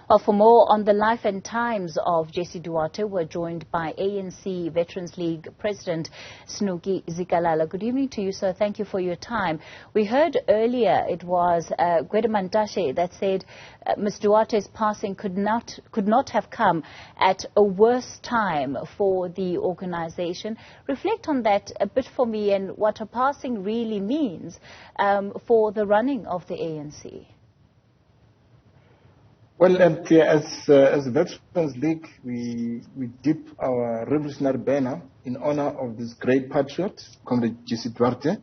Well, for more on the life and times of Jessie Duarte, we're joined by ANC Veterans League President Snuki Zikalala. Good evening to you, sir. Thank you for your time. We heard earlier it was Gwede Mantashe that said Ms. Duarte's passing could not have come at a worse time for the organization. Reflect on that a bit for me and what her passing really means for the running of the ANC. Well, as a Veterans League, we dip our revolutionary banner in honor of this great patriot, Comrade Jessie Duarte,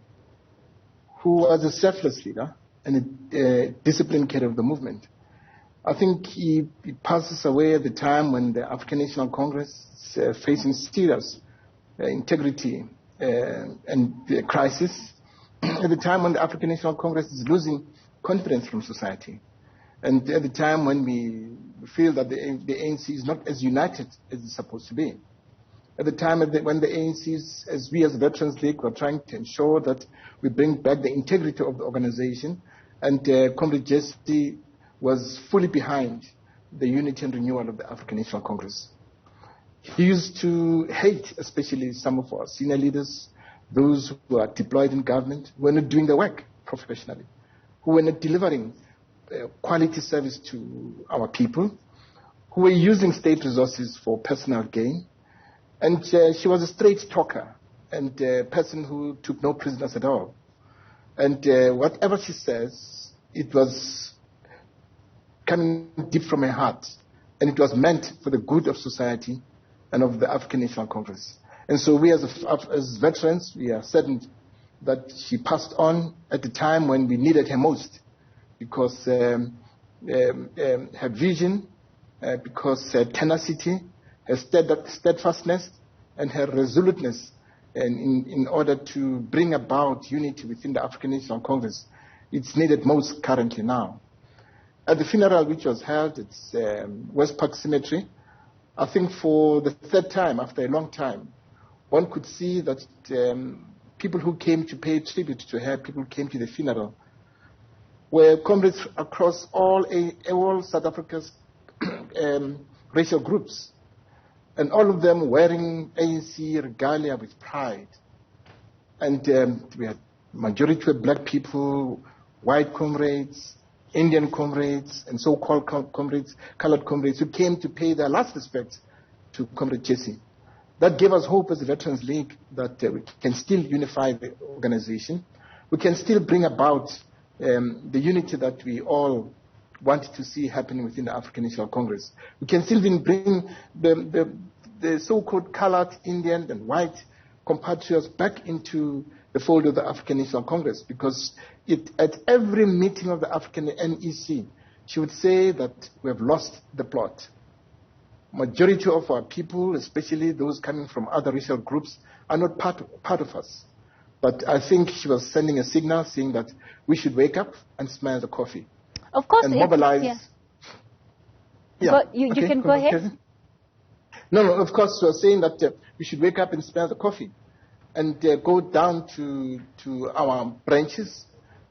who was a selfless leader and a disciplined carrier of the movement. I think he passes away at the time when the African National Congress is facing serious integrity and crisis, at the time when the African National Congress is losing confidence from society. And at the time when we feel that the ANC is not as united as it's supposed to be. At the time when the ANC, as we as the Veterans League, were trying to ensure that we bring back the integrity of the organization, and Comrade Jessie was fully behind the unity and renewal of the African National Congress. He used to hate, especially some of our senior leaders, those who are deployed in government, who were not doing their work professionally, who were not delivering quality service to our people, who were using state resources for personal gain. And she was a straight talker and a person who took no prisoners at all. And whatever she says, it was coming deep from her heart. And it was meant for the good of society and of the African National Congress. And so we as veterans, we are saddened that she passed on at the time when we needed her most, because her vision, because her tenacity, her steadfastness, and her resoluteness in order to bring about unity within the African National Congress, it's needed most currently now. At the funeral which was held at West Park Cemetery, I think for the third time after a long time, one could see that people who came to pay tribute to her, people came to the funeral, were comrades across all South Africa's racial groups, and all of them wearing ANC regalia with pride. And we had majority were black people, white comrades, Indian comrades, and so-called comrades, colored comrades, who came to pay their last respect to Comrade Jessie. That gave us hope as the Veterans League that we can still unify the organization. We can still bring about the unity that we all wanted to see happening within the African National Congress. We can still bring the so-called colored Indian and white compatriots back into the fold of the African National Congress, because at every meeting of the African NEC, she would say that we have lost the plot. Majority of our people, especially those coming from other racial groups, are not part of us. But I think she was sending a signal saying that we should wake up and smell the coffee. Of course. And mobilize. Yeah. Yeah. But you can go ahead. No, of course, she was saying that we should wake up and smell the coffee and go down to our branches,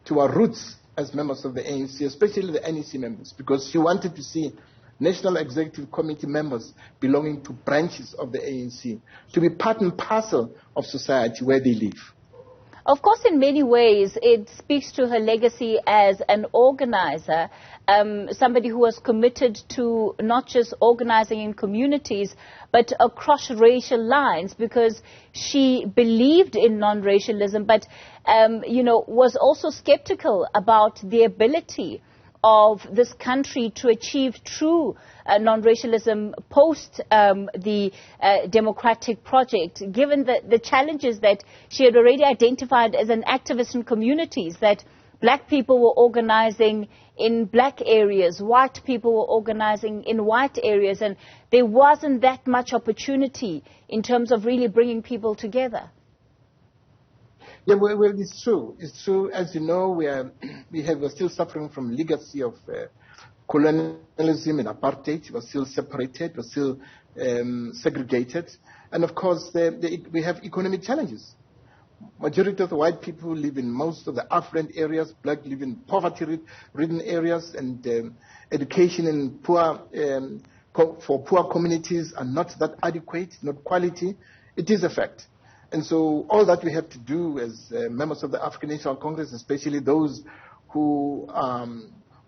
to our roots as members of the ANC, especially the NEC members, because she wanted to see National Executive Committee members belonging to branches of the ANC to be part and parcel of society where they live. Of course, in many ways, it speaks to her legacy as an organizer, somebody who was committed to not just organizing in communities, but across racial lines, because she believed in non-racialism, but, was also skeptical about the ability of this country to achieve true non-racialism post the democratic project, given the challenges that she had already identified as an activist in communities, that black people were organizing in black areas, white people were organizing in white areas, and there wasn't that much opportunity in terms of really bringing people together. Yeah, well, it's true. It's true. As you know, we're still suffering from legacy of colonialism and apartheid. We're still separated. We're still segregated. And of course, we have economic challenges. Majority of the white people live in most of the affluent areas. Black live in poverty-ridden areas, and education in for poor communities are not that adequate, not quality. It is a fact. And so all that we have to do as members of the African National Congress, especially those who are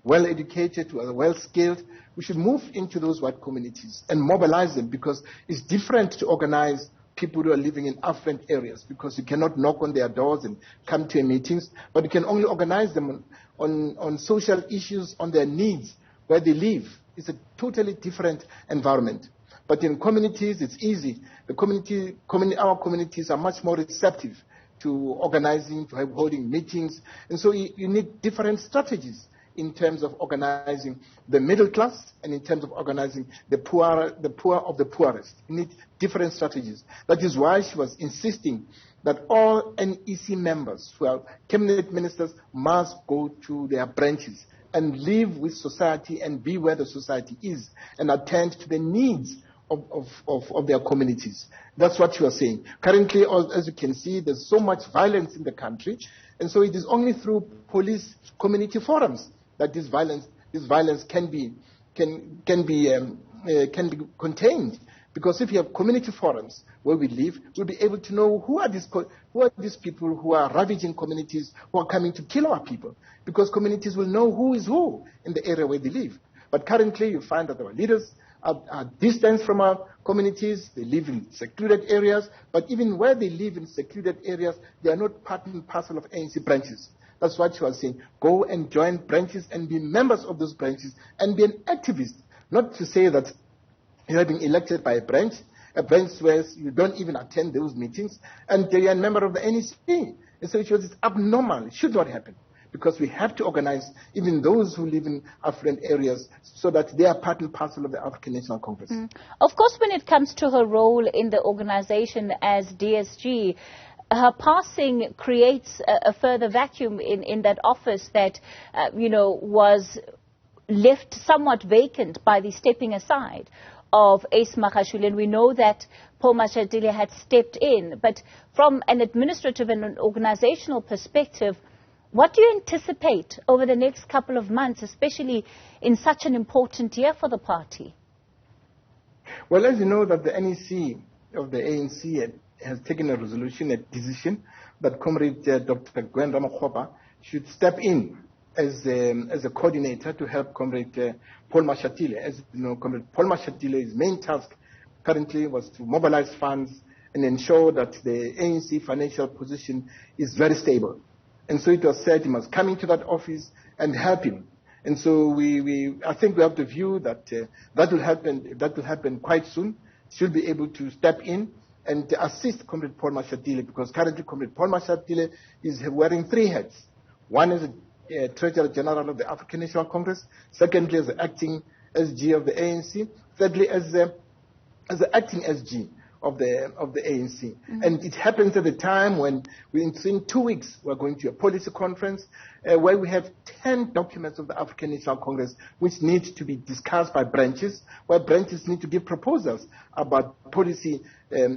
well-educated, who are well-skilled, we should move into those white communities and mobilize them, because it's different to organize people who are living in affluent areas, because you cannot knock on their doors and come to meetings, but you can only organize them on social issues, on their needs, where they live. It's a totally different environment. But in communities, it's easy. Our communities are much more receptive to organizing, to holding meetings. And so you need different strategies in terms of organizing the middle class and in terms of organizing the poor of the poorest. You need different strategies. That is why she was insisting that all NEC members who are cabinet ministers must go to their branches and live with society and be where the society is and attend to the needs of their communities. That's what you are saying. Currently, as you can see, there's so much violence in the country, and so it is only through police community forums that this violence can be contained. Because if you have community forums where we live, we'll be able to know who are these people who are ravaging communities, who are coming to kill our people. Because communities will know who is who in the area where they live. But currently, you find that our leaders are distant from our communities. They live in secluded areas. But even where they live in secluded areas, they are not part and parcel of ANC branches. That's what you are saying. Go and join branches and be members of those branches and be an activist. Not to say that you are being elected by a branch where you don't even attend those meetings, and you're a member of the NEC. And so it was abnormal. It should not happen, because we have to organize even those who live in affluent areas so that they are part and parcel of the African National Congress. Of course, when it comes to her role in the organization as DSG, her passing creates a further vacuum in that office that, was left somewhat vacant by the stepping aside of Ace Magashule. And we know that Paul Mashatile had stepped in. But from an administrative and an organizational perspective, what do you anticipate over the next couple of months, especially in such an important year for the party? Well, as you know, that the NEC of the ANC has taken a resolution, a decision, that Comrade Dr. Gwen Ramaphosa should step in as a coordinator to help Comrade Paul Mashatile. As you know, Comrade Paul Mashatile's main task currently was to mobilize funds and ensure that the ANC financial position is very stable. And so it was said he must come into that office and help him. And so I think we have the view that that will happen quite soon. Should be able to step in and assist Comrade Paul Mashatile, because currently Comrade Paul Mashatile is wearing three hats. One is a Treasurer General of the African National Congress. Secondly, as the acting SG of the ANC. Thirdly, as the acting SG of the ANC. And it happens at the time when in 2 weeks we're going to a policy conference where we have 10 documents of the African National Congress which need to be discussed by branches, where branches need to give proposals about policy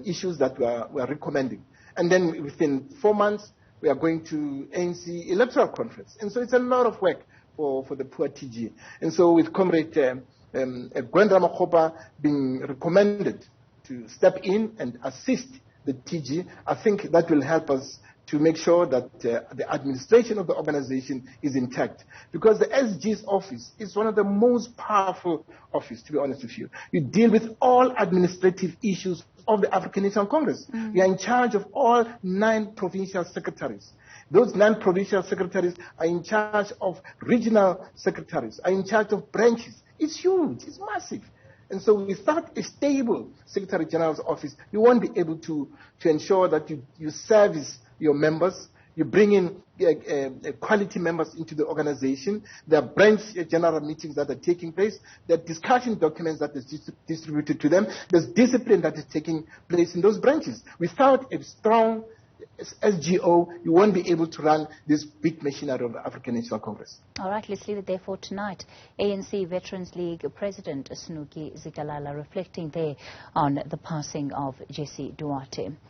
issues that we are recommending. And then within 4 months we are going to ANC electoral conference. And so it's a lot of work for the poor TG. And so with Comrade Gwen Ramaphosa being recommended to step in and assist the TG, I think that will help us to make sure that the administration of the organization is intact. Because the SG's office is one of the most powerful offices, to be honest with you. You deal with all administrative issues of the African National Congress. You are in charge of all 9 provincial secretaries. Those 9 provincial secretaries are in charge of regional secretaries, are in charge of branches. It's huge, it's massive. And so without a stable Secretary General's office, you won't be able to ensure that you service your members, you bring in quality members into the organization. There are branch general meetings that are taking place. There are discussion documents that is distributed to them. There's discipline that is taking place in those branches. Without a strong SGO, you won't be able to run this big machinery of the African National Congress. All right, let's leave it there for tonight. ANC Veterans League President Snuki Zikalala reflecting there on the passing of Jessie Duarte.